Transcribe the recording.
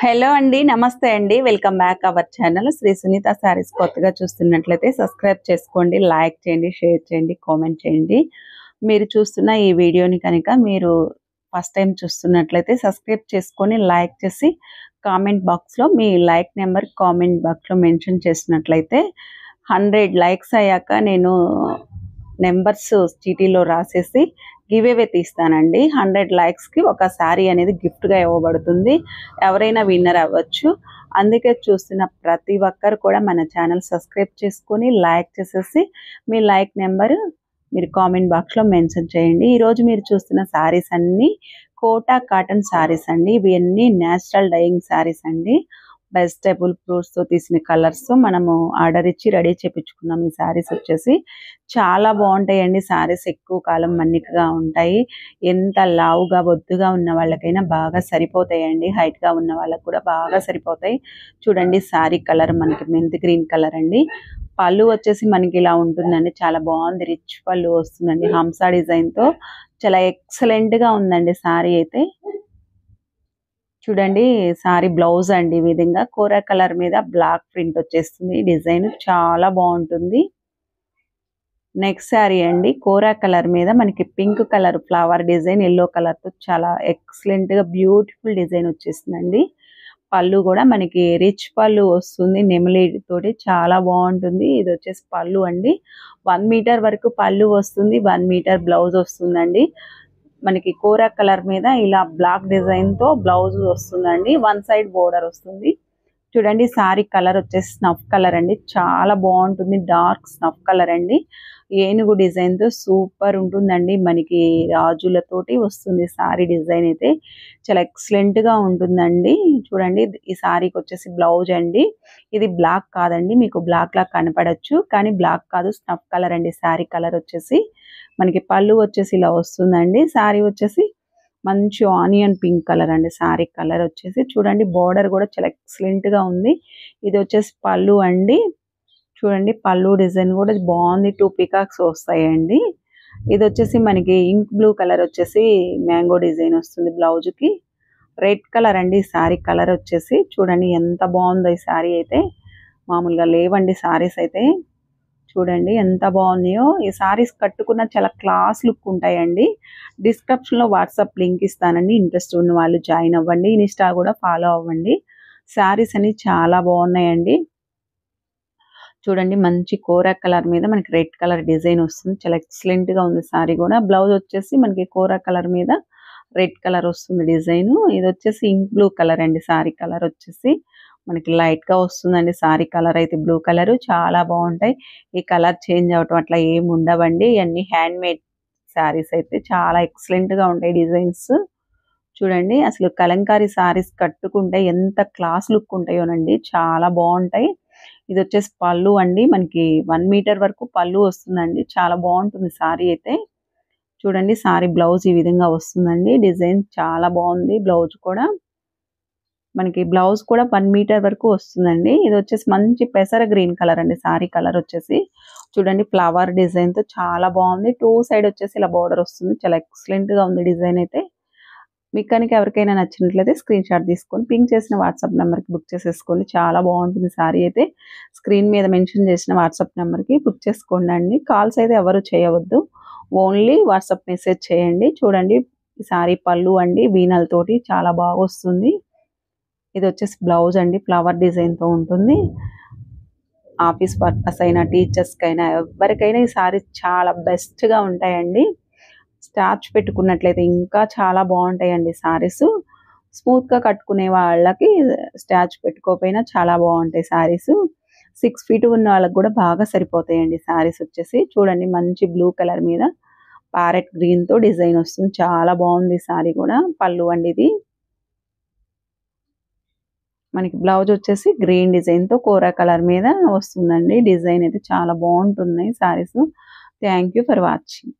Hello అండి, నమస్తే అండి. Welcome back our channel Sri Sunitha sarees. కొత్తగా చూస్తున్నట్లయితే సబ్స్క్రైబ్ చేసుకోండి, లైక్ చేయండి, షేర్ చేయండి, కామెంట్ చేయండి. మీరు చూస్తున్న ఈ వీడియోని కనుక మీరు ఫస్ట్ టైం చూస్తున్నట్లయితే సబ్స్క్రైబ్ చేసుకొని లైక్ చేసి కామెంట్ బాక్స్లో మీ లైక్ నెంబర్ కామెంట్ బాక్స్లో మెన్షన్ చేసినట్లయితే 100 లైక్స్ అయ్యాక నేను నెంబర్స్ చీటీలో రాసేసి గివ్ అవే తీస్తానండి. 100 లైక్స్కి ఒక శారీ అనేది గిఫ్ట్గా ఇవ్వబడుతుంది. ఎవరైనా విన్నర్ అవ్వచ్చు. అందుకే చూస్తున్న ప్రతి ఒక్కరు కూడా మన ఛానల్ సబ్స్క్రైబ్ చేసుకొని లైక్ చేసేసి మీ లైక్ నెంబర్ మీరు కామెంట్ బాక్స్లో మెన్షన్ చేయండి. ఈరోజు మీరు చూస్తున్న శారీస్ అన్నీ కోటా కాటన్ శారీస్ అండి. ఇవి అన్నీ న్యాచురల్ డైయింగ్ శారీస్ అండి. వెజిటేబుల్ ఫ్రూట్స్తో తీసిన కలర్స్తో మనము ఆర్డర్ ఇచ్చి రెడీ చేయించుకున్నాం. ఈ శారీస్ వచ్చేసి చాలా బాగుంటాయండి. శారీస్ ఎక్కువ కాలం మన్నికగా ఉంటాయి. ఎంత లావుగా బొద్దుగా ఉన్న వాళ్ళకైనా బాగా సరిపోతాయండి. హైట్గా ఉన్న వాళ్ళకి కూడా బాగా సరిపోతాయి. చూడండి, శారీ కలర్ మనకి మెంతి గ్రీన్ కలర్ అండి. పళ్ళు వచ్చేసి మనకి ఇలా ఉంటుందండి. చాలా బాగుంది, రిచ్ పళ్ళు వస్తుందండి. హంసా డిజైన్తో చాలా ఎక్సలెంట్గా ఉందండి శారీ అయితే. చూడండి, సారీ బ్లౌజ్ అండి. ఈ విధంగా కోరా కలర్ మీద బ్లాక్ ప్రింట్ వచ్చేస్తుంది. డిజైన్ చాలా బాగుంటుంది. నెక్స్ట్ శారీ అండి, కోరా కలర్ మీద మనకి pink colour flower design yellow కలర్తో చాలా ఎక్సలెంట్గా బ్యూటిఫుల్ డిజైన్ వచ్చేస్తుందండి. పళ్ళు కూడా మనకి రిచ్ పళ్ళు వస్తుంది. నెమలి తోటి చాలా బాగుంటుంది. ఇది వచ్చేసి పళ్ళు అండి. 1 మీటర్ వరకు పళ్ళు వస్తుంది, 1 మీటర్ బ్లౌజ్ వస్తుందండి. మనకి కోరా కలర్ మీద ఇలా బ్లాక్ డిజైన్ తో బ్లౌజ్ వస్తుందండి. 1 సైడ్ బోర్డర్ వస్తుంది. చూడండి, సారీ కలర్ వచ్చేసి స్నఫ్ కలర్ అండి. చాలా బాగుంటుంది, డార్క్ స్నఫ్ కలర్ అండి. ఏనుగు డిజైన్ తో సూపర్ ఉంటుందండి. మనకి రాజులతోటి వస్తుంది సారీ డిజైన్ అయితే. చాలా ఎక్సలెంట్ గా ఉంటుందండి. చూడండి, ఈ సారీకి వచ్చేసి బ్లౌజ్ అండి. ఇది బ్లాక్ కాదండి, మీకు బ్లాక్ లా కనపడచ్చు కానీ బ్లాక్ కాదు, స్నఫ్ కలర్ అండి. సారీ కలర్ వచ్చేసి మనకి పళ్ళు వచ్చేసి ఇలా వస్తుందండి. సారీ వచ్చేసి మంచి ఆనియన్ పింక్ కలర్ అండి. సారీ కలర్ వచ్చేసి చూడండి, బోర్డర్ కూడా చాలా ఎక్సలెంట్ గా ఉంది. ఇది వచ్చేసి పళ్ళు అండి. చూడండి, పళ్ళు డిజైన్ కూడా బాగుంది. 2 పికాక్స్ వస్తాయండి. ఇది వచ్చేసి మనకి ఇంక్ బ్లూ కలర్ వచ్చేసి మ్యాంగో డిజైన్ వస్తుంది బ్లౌజ్ కి. రెడ్ కలర్ అండి సారీ కలర్ వచ్చేసి. చూడండి ఎంత బాగుందో ఈ సారీ అయితే. మామూలుగా లేవండి సారీస్ అయితే. చూడండి ఎంత బాగున్నాయో. ఈ సారీస్ కట్టుకున్న చాలా క్లాస్ లుక్ ఉంటాయండి. డిస్క్రిప్షన్లో వాట్సాప్ లింక్ ఇస్తానండి. ఇంట్రెస్ట్ ఉన్న వాళ్ళు జాయిన్ అవ్వండి. ఇన్స్టా కూడా ఫాలో అవ్వండి. సారీస్ అన్ని చాలా బాగున్నాయండి. చూడండి, మంచి కోరా కలర్ మీద మనకి రెడ్ కలర్ డిజైన్ వస్తుంది. చాలా ఎక్సలెంట్ గా ఉంది సారీ కూడా. బ్లౌజ్ వచ్చేసి మనకి కోరా కలర్ మీద రెడ్ కలర్ వస్తుంది డిజైన్. ఇది వచ్చేసి ఇంక్ బ్లూ కలర్ అండి. సారీ కలర్ వచ్చేసి మనకి లైట్ గా వస్తుందండి. సారీ కలర్ అయితే బ్లూ కలర్. చాలా బాగుంటాయి. ఈ కలర్ చేంజ్ అవటం అట్లా ఏమి ఉండవండి. ఇవన్నీ హ్యాండ్ మేడ్ శారీస్ అయితే చాలా ఎక్సలెంట్ గా ఉంటాయి డిజైన్స్. చూడండి, అసలు కలంకారీ శారీస్ కట్టుకుంటే ఎంత క్లాస్ లుక్ ఉంటాయోనండి. చాలా బాగుంటాయి. ఇది వచ్చేసి పళ్ళు అండి. మనకి 1 మీటర్ వరకు పళ్ళు వస్తుందండి. చాలా బాగుంటుంది సారీ అయితే. చూడండి, సారీ బ్లౌజ్ ఈ విధంగా వస్తుందండి. డిజైన్ చాలా బాగుంది. బ్లౌజ్ కూడా మనకి బ్లౌజ్ కూడా 1 మీటర్ వరకు వస్తుందండి. ఇది వచ్చేసి మంచి పెసర గ్రీన్ కలర్ అండి. సారీ కలర్ వచ్చేసి చూడండి, ఫ్లవర్ డిజైన్ తో చాలా బాగుంది. 2 సైడ్ వచ్చేసి ఇలా బార్డర్ వస్తుంది. చాలా ఎక్సలెంట్ గా ఉంది డిజైన్ అయితే. మీకు కనుక ఎవరికైనా నచ్చినట్లయితే స్క్రీన్ షాట్ తీసుకొని పింక్ చేసిన వాట్సాప్ నెంబర్కి బుక్ చేసేసుకోండి. చాలా బాగుంటుంది సారీ అయితే. స్క్రీన్ మీద మెన్షన్ చేసిన వాట్సాప్ నెంబర్కి బుక్ చేసుకోండి అండి. కాల్స్ అయితే ఎవరు చేయవద్దు, ఓన్లీ వాట్సాప్ మెసేజ్ చేయండి. చూడండి, ఈ సారీ పళ్ళు అండి. వీణలతోటి చాలా బాగా వస్తుంది. ఇది వచ్చేసి బ్లౌజ్ అండి. ఫ్లవర్ డిజైన్తో ఉంటుంది. ఆఫీస్ పర్పస్ అయినా టీచర్స్కి అయినా ఎవరికైనా ఈ సారీస్ చాలా బెస్ట్గా ఉంటాయండి. స్టార్చ్ పెట్టుకున్నట్లయితే ఇంకా చాలా బాగుంటాయండి సారీస్. స్మూత్గా కట్టుకునే వాళ్ళకి స్టార్చ్ పెట్టుకోకపోయినా చాలా బాగుంటాయి సారీస్. 6 ఫీట్ ఉన్న వాళ్ళకి కూడా బాగా సరిపోతాయండి సారీస్ వచ్చేసి. చూడండి, మంచి బ్లూ కలర్ మీద ప్యారెట్ గ్రీన్తో డిజైన్ వస్తుంది. చాలా బాగుంది సారీ కూడా. పళ్ళు అండి ఇది. మనకి బ్లౌజ్ వచ్చేసి గ్రీన్ డిజైన్తో కోరా కలర్ మీద వస్తుందండి. డిజైన్ అయితే చాలా బాగుంటుంది saris. Thank you for watching.